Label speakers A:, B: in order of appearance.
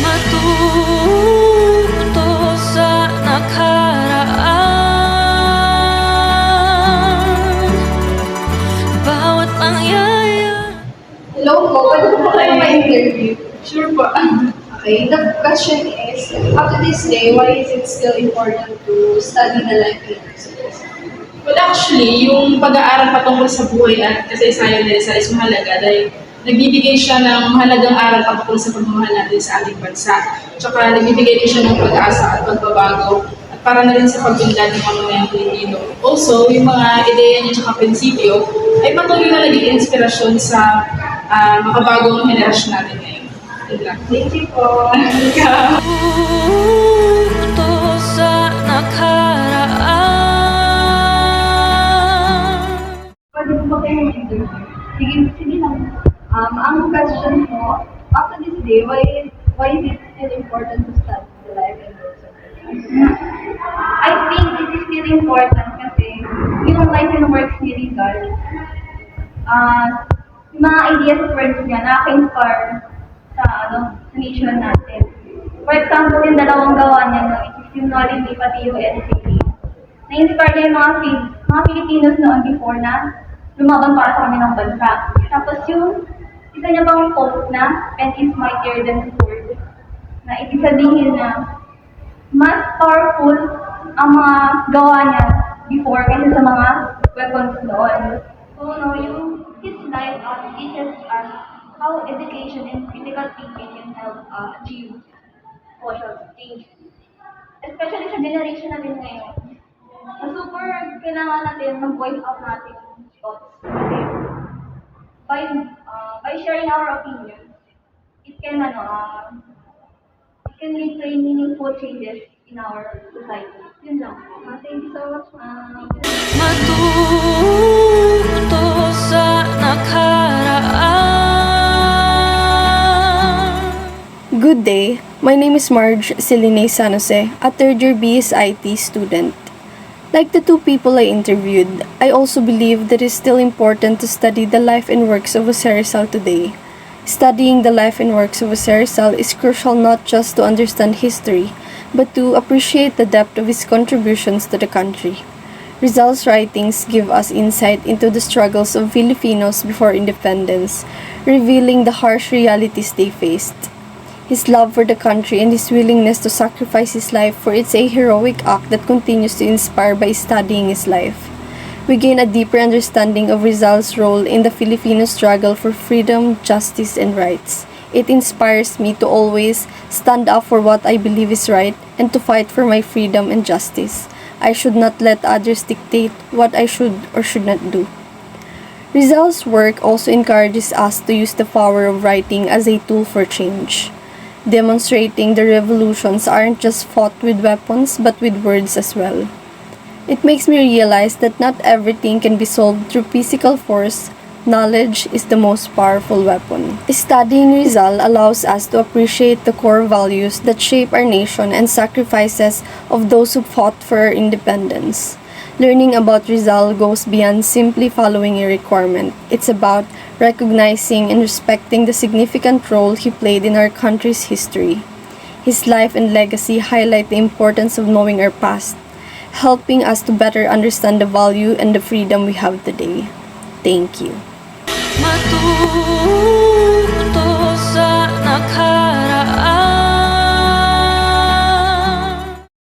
A: Matuto sa nakaraan, bawat pangyayari.
B: Hello po, pwede po kayo ma-interview? Sure po. Okay, the question is, up to this day, why is it still important to study the life lessons?
C: Well, actually, yung pag-aaral patungkol sa buhay at kasaysayan ni Rizal is mahalaga dahil nagbibigay siya ng mahalagang aral patungkol sa pagmamahal natin sa ating bansa. Tsaka nagbibigay din siya ng pag-asa at pagbabago at para na rin sa pag-unlad ng pamamayang Pilipino. Also, yung mga ideya niya tsaka prinsipyo ay patuloy na naging inspirasyon sa makabagong henerasyon natin ngayon. Yun lang.
B: Thank you po.
A: Matuto sa nakaraan.
B: Pwede po ba kayo ma-interview? Sige lang. Ang question mo, up to this day, why is it still important to study the life and works of the
D: I think it is still important kasi yung life and works ni Rizal, yung mga ideas at words niya nakaka-inspire sa nation natin. For example, yung dalawang gawa niya, no, which is yung Nolly pati yung NCP. Na-inspire niya yung mga Filipinos noon before na lumaban para sa kanilang bansa. Tapos yung isa niya pang quote na, pen is mightier than sword. Na ibig sabihin na mas powerful ang mga gawa niya before kaysa sa mga weapons noon. So, yung his life teaches us how education and critical thinking can help achieve social change. Especially sa generation natin ngayon. Na super kailangan natin mag-voice out natin thoughts. Kasi by sharing our opinions, it can lead to meaningful changes in our society. Yun lang. Thank you so much, ma'am.
A: Matuto sa nakaraan.
E: Good day. My name is Marge Celine San Jose, a third-year BSIT student. Like the two people I interviewed, I also believe that it is still important to study the life and works of Jose Rizal today. Studying the life and works of Jose Rizal is crucial not just to understand history, but to appreciate the depth of his contributions to the country. Rizal's writings give us insight into the struggles of Filipinos before independence, revealing the harsh realities they faced. His love for the country and his willingness to sacrifice his life for it's a heroic act that continues to inspire by studying his life. We gain a deeper understanding of Rizal's role in the Filipino struggle for freedom, justice, and rights. It inspires me to always stand up for what I believe is right and to fight for my freedom and justice. I should not let others dictate what I should or should not do. Rizal's work also encourages us to use the power of writing as a tool for change, demonstrating the revolutions aren't just fought with weapons but with words as well. It makes me realize that not everything can be solved through physical force. Knowledge is the most powerful weapon. Studying Rizal allows us to appreciate the core values that shape our nation and sacrifices of those who fought for our independence. Learning about Rizal goes beyond simply following a requirement. It's about recognizing and respecting the significant role he played in our country's history. His life and legacy highlight the importance of knowing our past, helping us to better understand the value and the freedom we have today. Thank you.
A: Matuto